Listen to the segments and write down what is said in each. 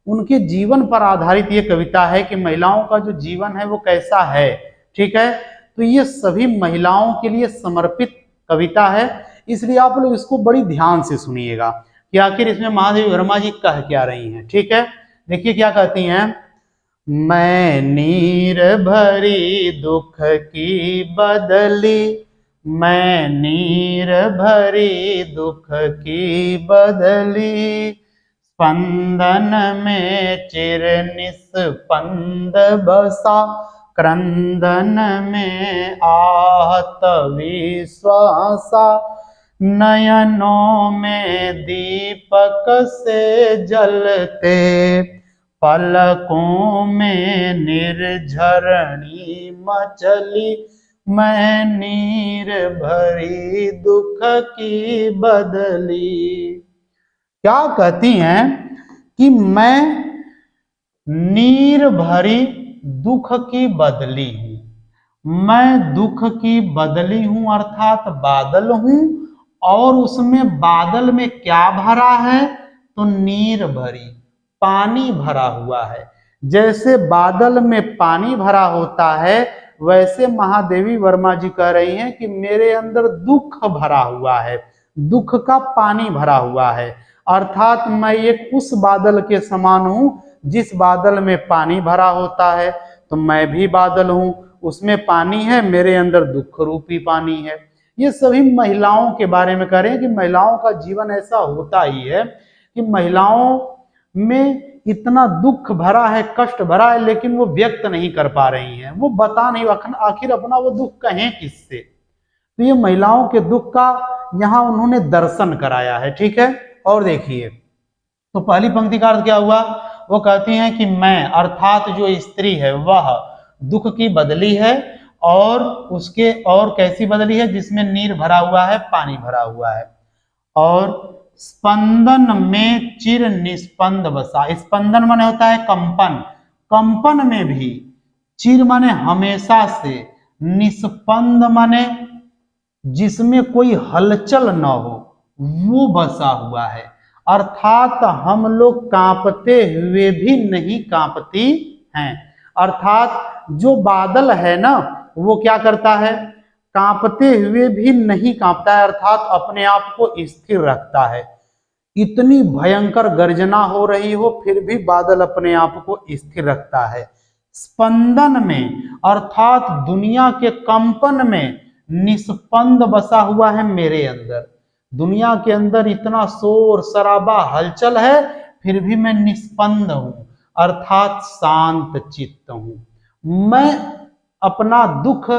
उनके जीवन पर आधारित ये कविता है कि महिलाओं का जो जीवन है वो कैसा है। ठीक है, तो ये सभी महिलाओं के लिए समर्पित कविता है, इसलिए आप लोग इसको बड़ी ध्यान से सुनिएगा कि आखिर इसमें महादेवी वर्मा जी कह क्या रही हैं। ठीक है, देखिए क्या कहती हैं। मैं नीर भरी दुख की बदली, मैं नीर भरी दुख की बदली, स्पंदन में चिर निस्पंद बसा, क्रंदन में आहत विश्वासा, नयनों में दीपक से जलते, पलकों में निर्झरणी मचली, मैं नीर भरी दुख की बदली। क्या कहती हैं कि मैं नीर भरी दुख की बदली हूं, मैं दुख की बदली हूं अर्थात बादल हूं, और उसमें बादल में क्या भरा है तो नीर भरी, पानी भरा हुआ है। जैसे बादल में पानी भरा होता है वैसे महादेवी वर्मा जी कह रही हैं कि मेरे अंदर दुख भरा हुआ है, दुख का पानी भरा हुआ है, अर्थात मैं एक उस बादल के समान हूं जिस बादल में पानी भरा होता है। तो मैं भी बादल हूं, उसमें पानी है, मेरे अंदर दुख रूपी पानी है। ये सभी महिलाओं के बारे में कह रहे हैं कि महिलाओं का जीवन ऐसा होता ही है कि महिलाओं में इतना दुख भरा है, कष्ट भरा है, लेकिन वो व्यक्त नहीं कर पा रही हैं, वो बता नहीं आखिर अपना वो दुख कहें किससे। तो ये महिलाओं के दुख का यहाँ उन्होंने दर्शन कराया है। ठीक है, और देखिए तो पहली पंक्ति का अर्थ क्या हुआ, वो कहती हैं कि मैं अर्थात जो स्त्री है वह दुख की बदली है, और उसके और कैसी बदली है जिसमें नीर भरा हुआ है, पानी भरा हुआ है, और स्पंदन में चिर निस्पंद बसा। स्पंदन माने होता है कंपन, कंपन में भी, चिर माने हमेशा से, निस्पंद माने जिसमें कोई हलचल न हो, वो बसा हुआ है, अर्थात हम लोग कांपते हुए भी नहीं कांपती हैं। अर्थात जो बादल है ना वो क्या करता है, कांपते हुए भी नहीं कांपता है, अर्थात अपने आप को स्थिर रखता है। इतनी भयंकर गर्जना हो रही हो फिर भी बादल अपने आप को स्थिर रखता है। स्पंदन में अर्थात दुनिया के कंपन में निस्पंद बसा हुआ है मेरे अंदर। दुनिया के अंदर इतना शोर शराबा हलचल है फिर भी मैं निस्पंद हूं, अर्थात शांत चित्त हूं। मैं अपना दुख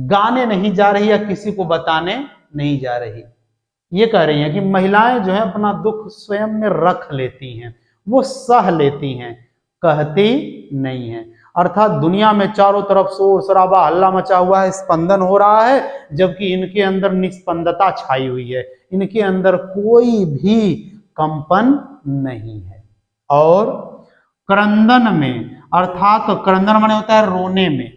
गाने नहीं जा रही या किसी को बताने नहीं जा रही। ये कह रही हैं कि महिलाएं जो है अपना दुख स्वयं में रख लेती हैं, वो सह लेती हैं, कहती नहीं है। अर्थात दुनिया में चारों तरफ शोर शराबा हल्ला मचा हुआ है, स्पंदन हो रहा है, जबकि इनके अंदर निस्पंदता छाई हुई है, इनके अंदर कोई भी कंपन नहीं है। और क्रंदन में अर्थात क्रंदन माने होता है रोने में,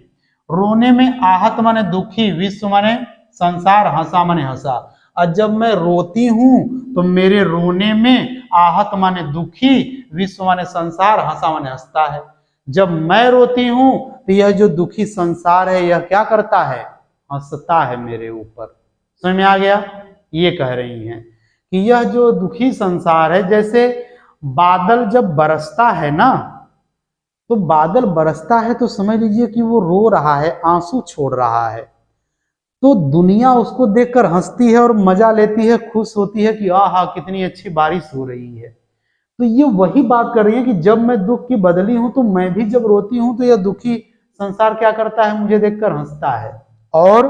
रोने में आहत माने दुखी, विश्व माने संसार, हंसा माने हंसा। और जब मैं रोती हूं तो मेरे रोने में आहत माने दुखी, विश्व माने संसार, हंसा माने हंसता है। जब मैं रोती हूं तो यह जो दुखी संसार है यह क्या करता है, हंसता है मेरे ऊपर। समझ में आ गया। ये कह रही हैं कि यह जो दुखी संसार है, जैसे बादल जब बरसता है ना, तो बादल बरसता है तो समझ लीजिए कि वो रो रहा है, आंसू छोड़ रहा है, तो दुनिया उसको देखकर हंसती है और मजा लेती है, खुश होती है कि आहा कितनी अच्छी बारिश हो रही है। तो ये वही बात कर रही है कि जब मैं दुख की बदली हूं तो मैं भी जब रोती हूं तो यह दुखी संसार क्या करता है, मुझे देखकर हंसता है। और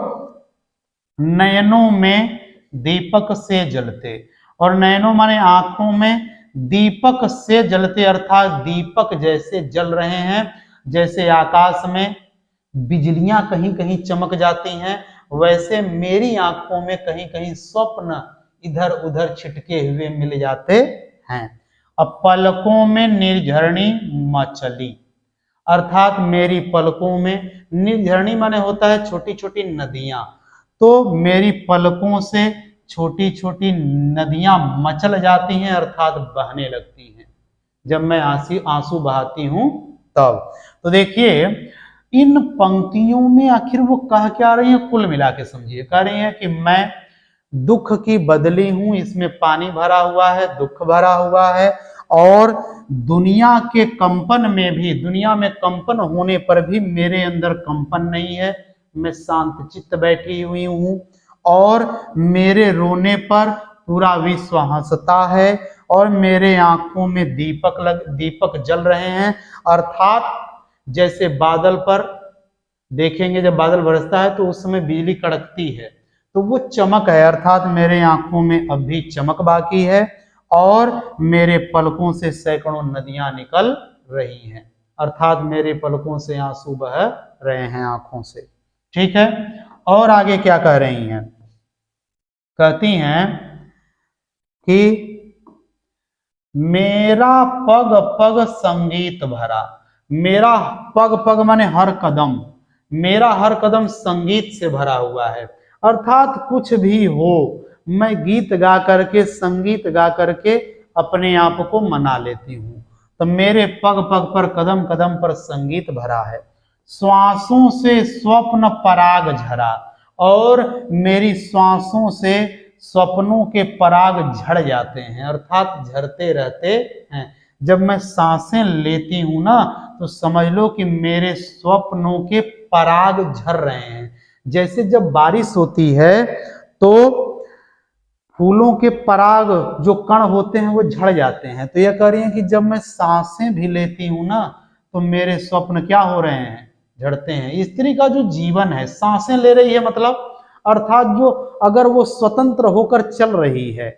नयनों में दीपक से जलते, और नयनों माने आंखों में, दीपक से जलते अर्थात दीपक जैसे जल रहे हैं, जैसे आकाश में बिजलियां कहीं कहीं चमक जाती हैं, वैसे मेरी आंखों में कहीं कहीं स्वप्न इधर उधर छिटके हुए मिल जाते हैं। अब पलकों में निर्झरणी मचली, अर्थात मेरी पलकों में, निर्झरणी माने होता है छोटी छोटी नदियां, तो मेरी पलकों से छोटी छोटी नदियां मचल जाती हैं अर्थात बहने लगती हैं। जब मैं आंसू बहाती हूं तब। तो देखिए इन पंक्तियों में आखिर वो कह क्या रही है, कुल मिला के समझिए। कह रही है कि मैं दुख की बदली हूं, इसमें पानी भरा हुआ है, दुख भरा हुआ है, और दुनिया के कंपन में भी, दुनिया में कंपन होने पर भी मेरे अंदर कंपन नहीं है, मैं शांत चित्त बैठी हुई हूं, और मेरे रोने पर पूरा विश्व हंसता है, और मेरे आंखों में दीपक जल रहे हैं। अर्थात जैसे बादल पर देखेंगे, जब बादल बरसता है तो उस समय बिजली कड़कती है, तो वो चमक है। अर्थात मेरे आंखों में अभी चमक बाकी है, और मेरे पलकों से सैकड़ों नदियां निकल रही हैं। अर्थात मेरे पलकों से आंसू बह रहे हैं आंखों से। ठीक है, और आगे क्या कह रही हैं, कहती हैं कि मेरा पग पग संगीत भरा। मेरा पग पग माने हर कदम, मेरा हर कदम संगीत से भरा हुआ है। अर्थात कुछ भी हो, मैं गीत गा करके, संगीत गा करके अपने आप को मना लेती हूँ। तो मेरे पग पग पर, कदम कदम पर संगीत भरा है। श्वासों से स्वप्न पराग झरा, और मेरी श्वासों से स्वप्नों के पराग झड़ जाते हैं, अर्थात झरते रहते हैं। जब मैं सांसें लेती हूं ना, तो समझ लो कि मेरे स्वप्नों के पराग झर रहे हैं। जैसे जब बारिश होती है तो फूलों के पराग जो कण होते हैं वो झड़ जाते हैं, तो यह कह रही है कि जब मैं सांसें भी लेती हूं ना, तो मेरे स्वप्न क्या हो रहे हैं, झड़ते हैं। स्त्री का जो जीवन है, सांसें ले रही है मतलब, अर्थात जो अगर वो स्वतंत्र होकर चल रही है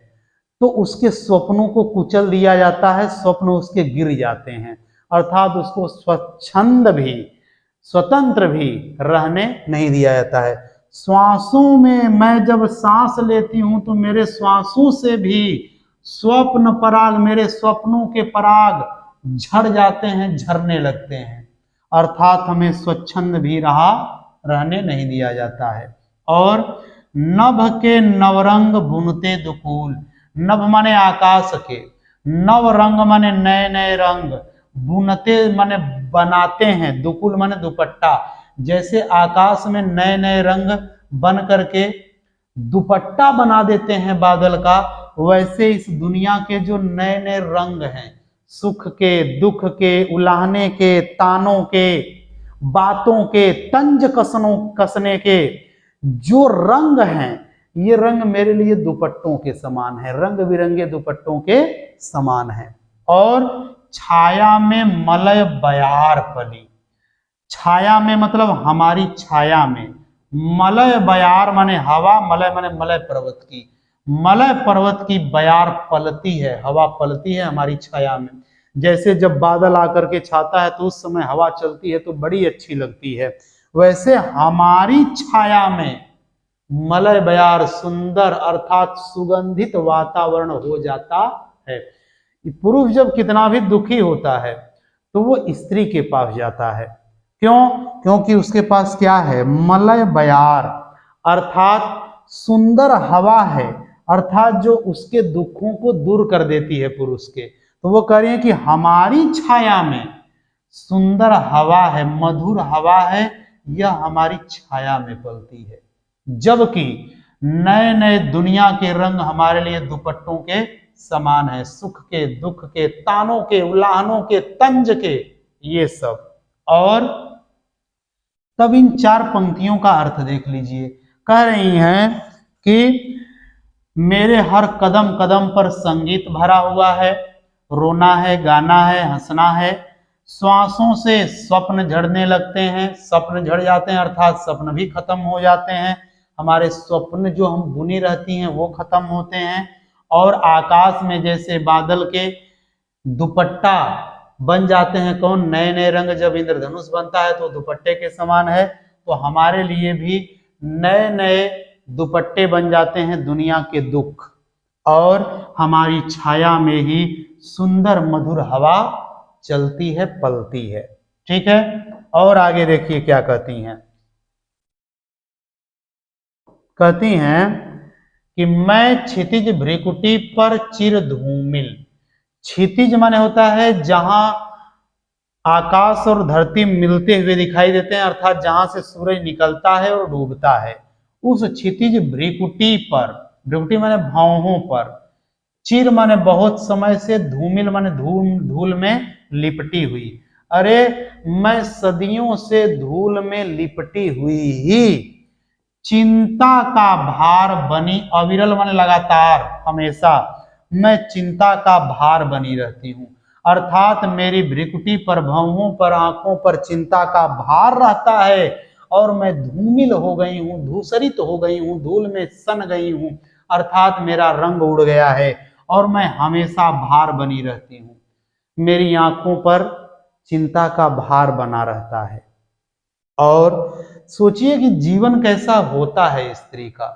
तो उसके स्वप्नों को कुचल दिया जाता है, स्वप्न उसके गिर जाते हैं, अर्थात उसको स्वच्छंद भी, स्वतंत्र भी रहने नहीं दिया जाता है। श्वासों में मैं जब सांस लेती हूं तो मेरे श्वासों से भी स्वप्न पराग, मेरे स्वप्नों के पराग झड़ जाते हैं, झरने लगते हैं, अर्थात हमें स्वच्छंद भी रहने नहीं दिया जाता है। और नभ के नवरंग बुनते दुकूल, नभ माने आकाश के, नव रंग माने नए नए रंग, बुनते माने बनाते हैं, दुकुल माने दुपट्टा। जैसे आकाश में नए नए रंग बन करके दुपट्टा बना देते हैं बादल का, वैसे इस दुनिया के जो नए नए रंग हैं, सुख के, दुख के, उलाहने के, तानों के, बातों के, तंज कसने के जो रंग हैं, ये रंग मेरे लिए दुपट्टों के समान है, रंग बिरंगे दुपट्टों के समान है। और छाया में मलय बयार पली, छाया में मतलब हमारी छाया में, मलय बयार माने हवा, मलय माने मलय पर्वत की, मलय पर्वत की बयार पलती है, हवा पलती है हमारी छाया में। जैसे जब बादल आकर के छाता है तो उस समय हवा चलती है तो बड़ी अच्छी लगती है, वैसे हमारी छाया में मलय बयार सुंदर अर्थात सुगंधित वातावरण हो जाता है। पुरुष जब कितना भी दुखी होता है तो वो स्त्री के पास जाता है, क्यों? क्योंकि उसके पास क्या है, मलय बयार अर्थात सुंदर हवा है, अर्थात जो उसके दुखों को दूर कर देती है पुरुष के। तो वो कह रही है कि हमारी छाया में सुंदर हवा है, मधुर हवा है, यह हमारी छाया में पलती है, जबकि नए नए दुनिया के रंग हमारे लिए दुपट्टों के समान है, सुख के, दुख के, तानों के, उलाहनों के, तंज के, ये सब। और तब इन चार पंक्तियों का अर्थ देख लीजिए। कह रही हैं कि मेरे हर कदम कदम पर संगीत भरा हुआ है, रोना है, गाना है, हंसना है, श्वासों से स्वप्न झड़ने लगते हैं, स्वप्न झड़ जाते हैं अर्थात स्वप्न भी खत्म हो जाते हैं, हमारे स्वप्न जो हम बुनी रहती हैं वो खत्म होते हैं। और आकाश में जैसे बादल के दुपट्टा बन जाते हैं, कौन, नए नए रंग, जब इंद्रधनुष बनता है तो दुपट्टे के समान है, तो हमारे लिए भी नए नए दुपट्टे बन जाते हैं दुनिया के दुख, और हमारी छाया में ही सुंदर मधुर हवा चलती है, पलती है। ठीक है, और आगे देखिए क्या कहती हैं, कहती हैं कि मैं क्षितिज भ्रिकुटी पर चिर धूमिल, क्षितिज माने होता है जहां आकाश और धरती मिलते हुए दिखाई देते हैं, अर्थात जहां से सूरज निकलता है और डूबता है, उस क्षितिज भ्रिकुटी पर, भ्रिकुटी माने भौहों पर, चिर माने बहुत समय से, धूमिल माने धूल, धूल में लिपटी हुई। अरे मैं सदियों से धूल में लिपटी हुई ही चिंता का भार बनी, अविरल माने लगातार, हमेशा मैं चिंता का भार बनी रहती हूं, अर्थात मेरी भ्रिकुटी पर, भौहों पर, आंखों पर चिंता का भार रहता है और मैं धूमिल हो गई हूं, धूसरित हो गई हूं, धूल में सन गई हूं, अर्थात मेरा रंग उड़ गया है और मैं हमेशा भार बनी रहती हूं। मेरी आंखों पर चिंता का भार बना रहता है। और सोचिए कि जीवन कैसा होता है स्त्री का,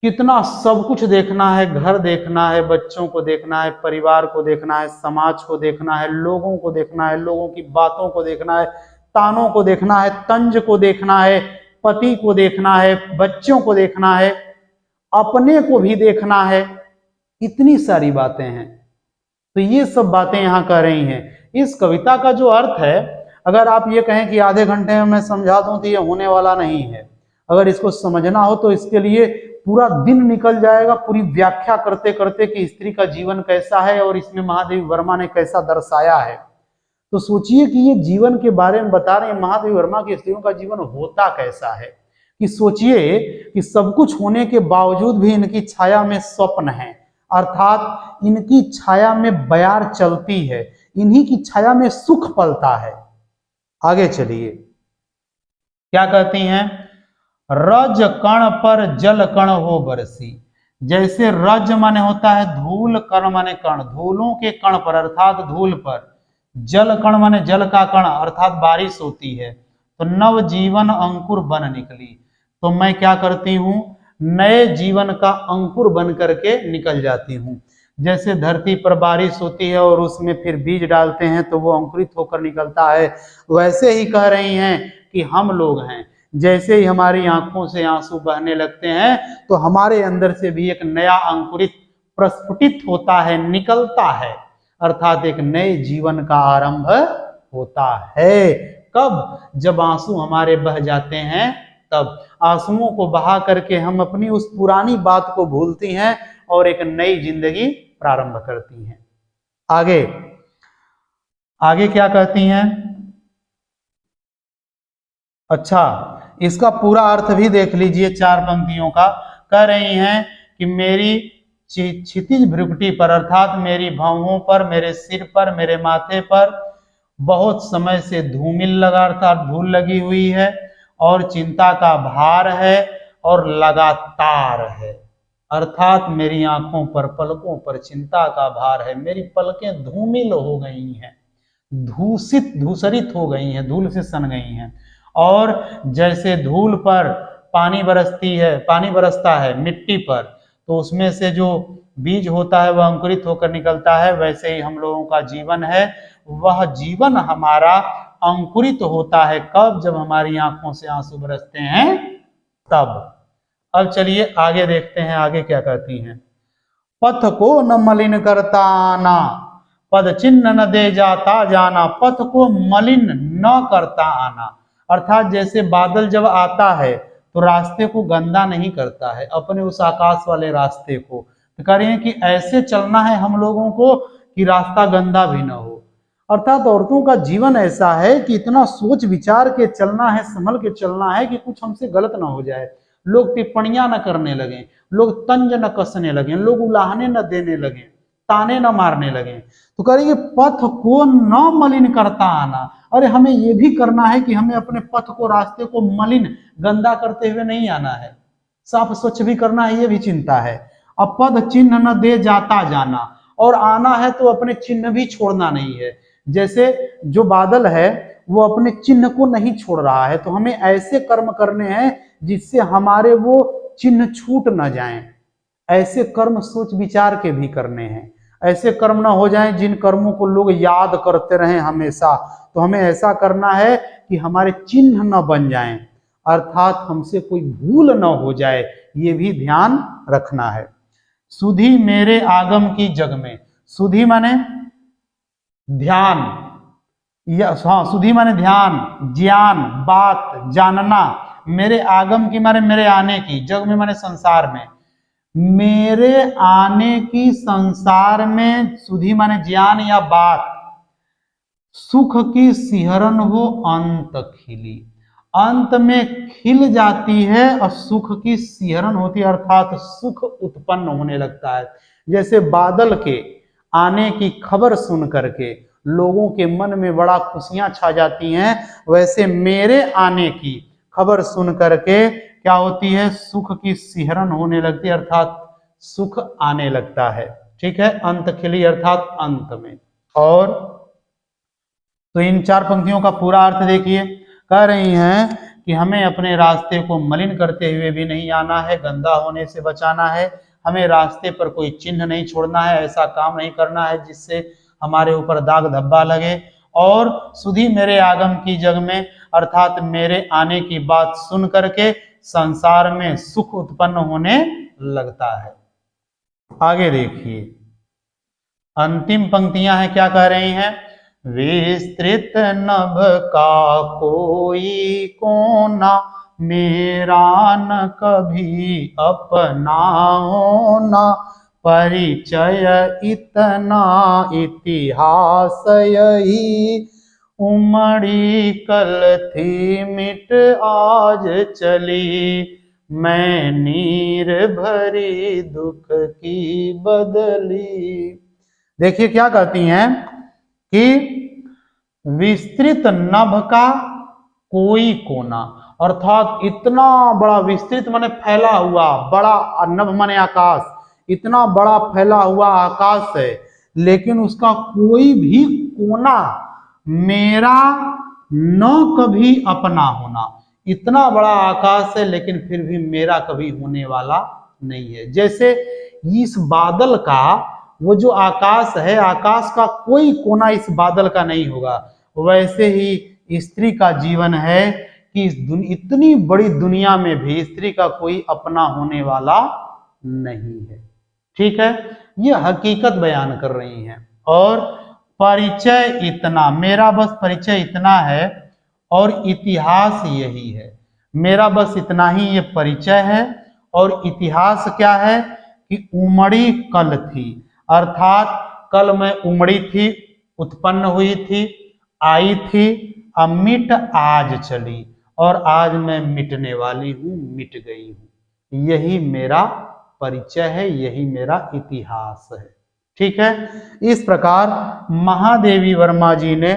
कितना सब कुछ देखना है, घर देखना है, बच्चों को देखना है, परिवार को देखना है, समाज को देखना है, लोगों को देखना है, लोगों की बातों को देखना है, तानों को देखना है, तंज को देखना है, पति को देखना है, बच्चों को देखना है, अपने को भी देखना है, इतनी सारी बातें हैं। तो ये सब बातें यहाँ कह रही हैं। इस कविता का जो अर्थ है, अगर आप ये कहें कि आधे घंटे में मैं समझा दूं तो ये होने वाला नहीं है। अगर इसको समझना हो तो इसके लिए पूरा दिन निकल जाएगा, पूरी व्याख्या करते करते कि स्त्री का जीवन कैसा है और इसमें महादेवी वर्मा ने कैसा दर्शाया है। तो सोचिए कि ये जीवन के बारे में बता रहे हैं, महादेवी वर्मा की स्त्रियों का जीवन होता कैसा है। कि सोचिए कि सब कुछ होने के बावजूद भी इनकी छाया में स्वप्न है, अर्थात इनकी छाया में बयार चलती है, इन्हीं की छाया में सुख पलता है। आगे चलिए, क्या कहती हैं? रज कण पर जल कण हो बरसी। जैसे रज माने होता है धूल, कण माने कण, धूलों के कण पर अर्थात धूल पर, जल कण माने जल का कण अर्थात बारिश होती है, तो नव जीवन अंकुर बन निकली। तो मैं क्या करती हूं? नए जीवन का अंकुर बन करके निकल जाती हूं। जैसे धरती पर बारिश होती है और उसमें फिर बीज डालते हैं तो वो अंकुरित होकर निकलता है, वैसे ही कह रही हैं कि हम लोग हैं। जैसे ही हमारी आंखों से आंसू बहने लगते हैं तो हमारे अंदर से भी एक नया अंकुरित प्रस्फुटित होता है, निकलता है, अर्थात एक नए जीवन का आरंभ होता है। कब? जब आंसू हमारे बह जाते हैं, तब आंसुओं को बहा करके हम अपनी उस पुरानी बात को भूलती हैं और एक नई जिंदगी प्रारंभ करती हैं। आगे आगे क्या कहती हैं? अच्छा, इसका पूरा अर्थ भी देख लीजिए 4 पंक्तियों का। कह रही हैं कि मेरी क्षितिज भ्रुकुटी पर अर्थात मेरी भौहों पर, मेरे सिर पर, मेरे माथे पर बहुत समय से धूमिल लगा अर्थात धूल लगी हुई है और चिंता का भार है और लगातार है, अर्थात मेरी आंखों पर, पलकों पर चिंता का भार है। मेरी पलकें धूमिल हो गई हैं, धूसरित हो गई हैं, धूल से सन गई हैं। और जैसे धूल पर पानी बरसता है मिट्टी पर, तो उसमें से जो बीज होता है वह अंकुरित होकर निकलता है, वैसे ही हम लोगों का जीवन है। वह जीवन हमारा अंकुरित होता है कब? जब हमारी आंखों से आंसू बरसते हैं, तब। अब चलिए आगे देखते हैं, आगे क्या कहती हैं? पथ को न मलिन करता आना, पद चिन्ह न दे जाता जाना। पथ को मलिन न करता आना, अर्थात जैसे बादल जब आता है तो रास्ते को गंदा नहीं करता है, अपने उस आकाश वाले रास्ते को। तो कह रही है कि ऐसे चलना है हम लोगों को कि रास्ता गंदा भी ना हो। अर्थात औरतों का जीवन ऐसा है कि इतना सोच विचार के चलना है, संभल के चलना है कि कुछ हमसे गलत ना हो जाए, लोग टिप्पणियां न करने लगे, लोग तंज न कसने लगे, लोग उलाहने न देने लगे, ताने न मारने लगे। तो करेंगे पथ को न मलिन करता आना। अरे हमें ये भी करना है कि हमें अपने पथ को, रास्ते को मलिन, गंदा करते हुए नहीं आना है, साफ स्वच्छ भी करना है, ये भी चिंता है। अब पद चिन्ह न दे जाता जाना, और आना है तो अपने चिन्ह भी छोड़ना नहीं है। जैसे जो बादल है वो अपने चिन्ह को नहीं छोड़ रहा है, तो हमें ऐसे कर्म करने हैं जिससे हमारे वो चिन्ह छूट न जाएं। ऐसे कर्म सोच विचार के भी करने हैं, ऐसे कर्म ना हो जाएं जिन कर्मों को लोग याद करते रहें हमेशा। तो हमें ऐसा करना है कि हमारे चिन्ह न बन जाएं, अर्थात हमसे कोई भूल न हो जाए, ये भी ध्यान रखना है। सुधी मेरे आगम की जग में, सुधि माने ध्यान, या हाँ सुधि माने ध्यान, ज्ञान, बात, जानना। मेरे आगम की माने मेरे आने की, जग में माने संसार में, मेरे आने की संसार में, सुधि माने ज्ञान या बात, सुख की सिहरन हो अंत खिली, अंत में खिल जाती है और सुख की सिहरन होती है, अर्थात सुख उत्पन्न होने लगता है। जैसे बादल के आने की खबर सुन करके लोगों के मन में बड़ा खुशियां छा जाती हैं, वैसे मेरे आने की खबर सुन करके क्या होती है, सुख की सिहरन होने लगती है, अर्थात सुख आने लगता है। ठीक है, अंत खिली अर्थात अंत में। और तो इन 4 पंक्तियों का पूरा अर्थ देखिए, कह रही हैं कि हमें अपने रास्ते को मलिन करते हुए भी नहीं आना है, गंदा होने से बचाना है, हमें रास्ते पर कोई चिन्ह नहीं छोड़ना है, ऐसा काम नहीं करना है जिससे हमारे ऊपर दाग धब्बा लगे। और सुधी मेरे आगम की जग में, अर्थात मेरे आने की बात सुन करके संसार में सुख उत्पन्न होने लगता है। आगे देखिए, अंतिम पंक्तियां हैं, क्या कह रही हैं, विस्तृत नभ का कोई कोना, मेरा न कभी अपना होना, परिचय इतना इतिहास यही, उमड़ी कल थी मिट आज चली, मैं नीर भरी दुख की बदली। देखिए क्या कहती हैं कि विस्तृत नभ का कोई कोना, अर्थात इतना बड़ा, विस्तृत माने फैला हुआ, बड़ा, नभ माने आकाश, इतना बड़ा फैला हुआ आकाश है, लेकिन उसका कोई भी कोना मेरा न कभी अपना होना। इतना बड़ा आकाश है लेकिन फिर भी मेरा कभी होने वाला नहीं है। जैसे इस बादल का, वो जो आकाश है, आकाश का कोई कोना इस बादल का नहीं होगा, वैसे ही स्त्री का जीवन है कि इस इतनी बड़ी दुनिया में भी स्त्री का कोई अपना होने वाला नहीं है। ठीक है, ये हकीकत बयान कर रही हैं। और परिचय इतना, मेरा बस परिचय इतना है और इतिहास यही है। मेरा बस इतना ही ये परिचय है और इतिहास क्या है कि उमड़ी कल थी, अर्थात कल मैं उमड़ी थी, उत्पन्न हुई थी, आई थी, अब मिट आज चली और आज मैं मिटने वाली हूं, मिट गई हूं। यही मेरा परिचय है, यही मेरा इतिहास है। ठीक है, इस प्रकार महादेवी वर्मा जी ने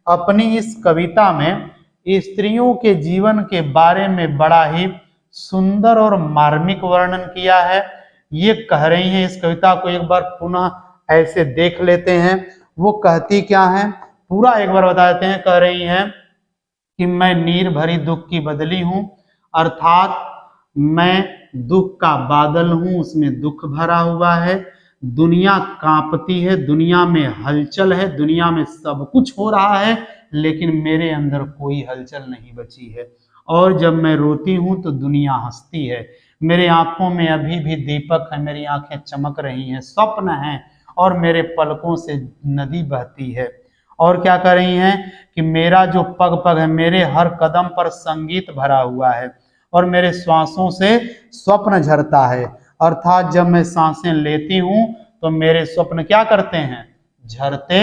अपनी इस कविता में स्त्रियों के जीवन के बारे में बड़ा ही सुंदर और मार्मिक वर्णन किया है। ये कह रही हैं, इस कविता को एक बार पुनः ऐसे देख लेते हैं, वो कहती क्या है, पूरा एक बार बता देते हैं। कह रही हैं कि मैं नीर भरी दुख की बदली हूं, अर्थात मैं दुख का बादल हूं, उसमें दुख भरा हुआ है, दुनिया कांपती है, दुनिया में हलचल है, दुनिया में सब कुछ हो रहा है, लेकिन मेरे अंदर कोई हलचल नहीं बची है। और जब मैं रोती हूं तो दुनिया हंसती है, मेरे आंखों में अभी भी दीपक है, मेरी आंखें चमक रही हैं, स्वप्न हैं और मेरे पलकों से नदी बहती है। और क्या कर रही हैं कि मेरा जो पग पग है, मेरे हर कदम पर संगीत भरा हुआ है और मेरे श्वासों से स्वप्न झरता है, अर्थात जब मैं सांसें लेती हूं तो मेरे स्वप्न क्या करते हैं, झरते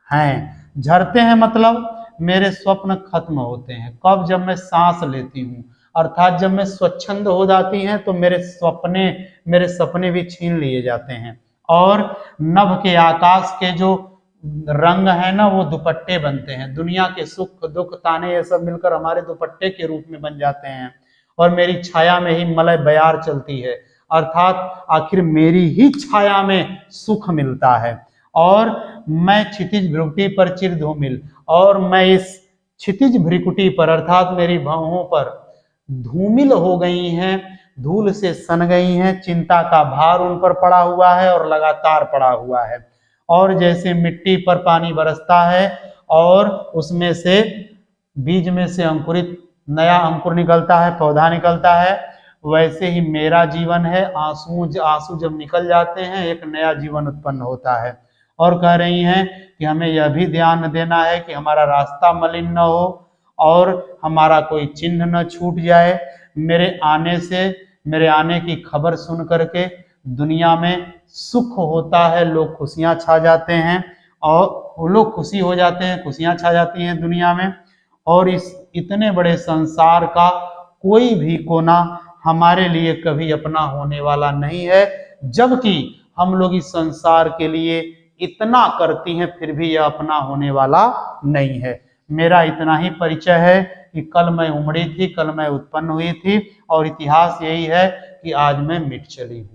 हैं। झरते हैं मतलब मेरे स्वप्न खत्म होते हैं कब, जब मैं सांस लेती हूं, अर्थात जब मैं स्वच्छंद हो जाती हैं तो मेरे सपने भी छीन लिए जाते हैं। और नभ के आकाश के जो रंग है ना, वो दुपट्टे बनते हैं, दुनिया के सुख दुख ताने ये सब मिलकर हमारे दुपट्टे के रूप में बन जाते हैं और मेरी छाया में ही मलय बयार चलती है, अर्थात आखिर मेरी ही छाया में सुख मिलता है। और मैं क्षितिज भ्रुकुटी पर चिर धूमिल, और मैं इस क्षितिज भ्रिकुटी पर, अर्थात मेरी भौहों पर धूमिल हो गई हैं, धूल से सन गई हैं, चिंता का भार उन पर पड़ा हुआ है और लगातार पड़ा हुआ है। और जैसे मिट्टी पर पानी बरसता है और उसमें से बीज में से अंकुरित नया अंकुर निकलता है, पौधा निकलता है, वैसे ही मेरा जीवन है। आंसू जब निकल जाते हैं एक नया जीवन उत्पन्न होता है। और कह रही हैं कि हमें यह भी ध्यान देना है कि हमारा रास्ता मलिन न हो और हमारा कोई चिन्ह न छूट जाए। मेरे आने की खबर सुन करके दुनिया में सुख होता है, लोग खुशियां छा जाते हैं और वो लोग खुशी हो जाते हैं, खुशियां छा जाती हैं दुनिया में। और इस इतने बड़े संसार का कोई भी कोना हमारे लिए कभी अपना होने वाला नहीं है, जबकि हम लोग इस संसार के लिए इतना करती हैं फिर भी यह अपना होने वाला नहीं है। मेरा इतना ही परिचय है कि कल मैं उमड़ी थी, कल मैं उत्पन्न हुई थी और इतिहास यही है कि आज मैं मिट चली हूँ।